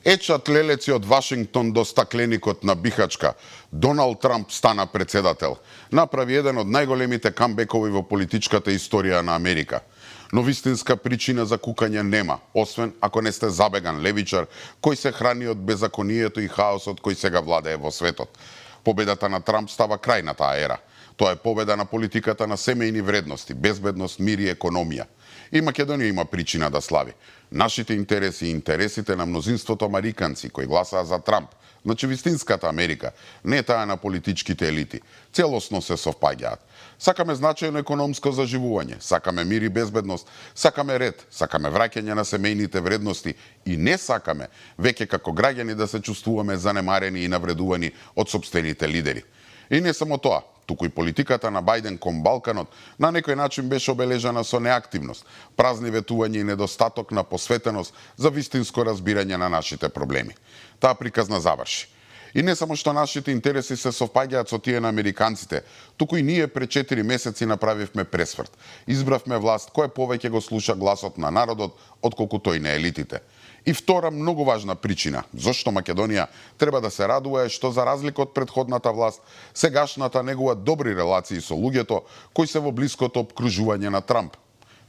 Ечат лелеци од Вашингтон до стакленикот на Бихачка. Доналд Трамп стана председател. Направи еден од најголемите камбекови во политичката историја на Америка. Но вистинска причина за кукање нема, освен ако не сте забеган левичар кој се храни од беззаконието и хаосот кој сега владее во светот. Победата на Трамп става крај на таа ера. Тоа е победа на политиката на семејни вредности, безбедност, мир и економија. И Македонија има причина да слави. Нашите интереси и интересите на мнозинството американци кои гласаа за Трамп, значи вистинската Америка, не таа на политичките елити, целосно се совпаѓаат. Сакаме значајно економско заживување, сакаме мир и безбедност, сакаме ред, сакаме враќање на семејните вредности и не сакаме веќе како граѓани да се чувствуваме занемарени и навредувани од сопствените лидери. И не само тоа, туку и политиката на Бајден кон Балканот на некој начин беше обележана со неактивност, празни ветувања и недостаток на посветеност за вистинско разбирање на нашите проблеми. Таа приказна заврши. И не само што нашите интереси се совпаѓаат со тие на американците, туку и ние пред 4 месеци направивме пресврт. Избравме власт која повеќе го слуша гласот на народот отколку тој на елитите. И втора многу важна причина зошто Македонија треба да се радува е што за разлика од претходната власт, сегашната негува добри релации со луѓето кои се во блиското обкружување на Трамп.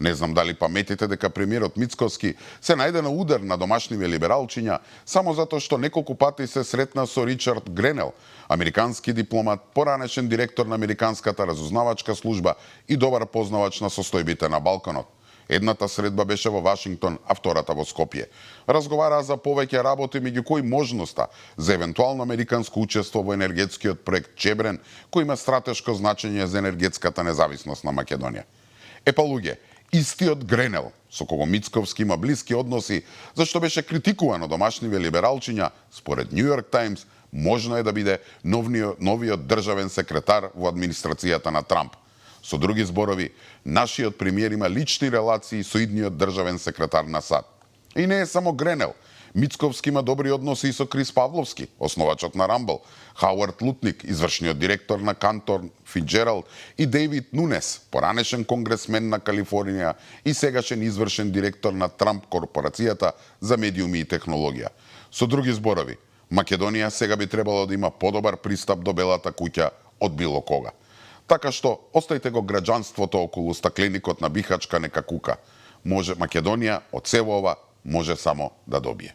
Не знам дали паметите дека премиерот Мицковски се најде на удар на домашниве либералчиња само затоа што неколку пати се сретна со Ричард Гренел, американски дипломат, поранешен директор на американската разузнавачка служба и добар познавач на состојбите на Балканот. Едната средба беше во Вашингтон, а втората во Скопје. Разговараа за повеќе работи, меѓу кои можноста за евентуално американско учество во енергетскиот проект Чебрен, кој има стратешко значење за енергетската независност на Македонија. Епа луѓе, истиот Гренел, со кого Мицковски има блиски односи, зашто беше критикуван од домашниве либералчиња, според Нью Йорк Таймс, можно е да биде новиот државен секретар во администрацијата на Трамп. Со други зборови, нашиот премиер има лични релации со идниот државен секретар на САД. И не е само Гренел. Мицковски има добри односи и со Крис Павловски, основачот на Рамбл, Хауард Лутник, извршниот директор на Кантор Фиджералд и Дейвид Нунес, поранешен конгресмен на Калифорнија и сегашен извршен директор на Трамп корпорацијата за медиуми и технологија. Со други зборови, Македонија сега би требало да има подобар пристап до Белата куќа од било кога. Така што, остајте го граѓанството околу стакленикот на Бихачка нека кука. Може Македонија од сево ова може само да добие.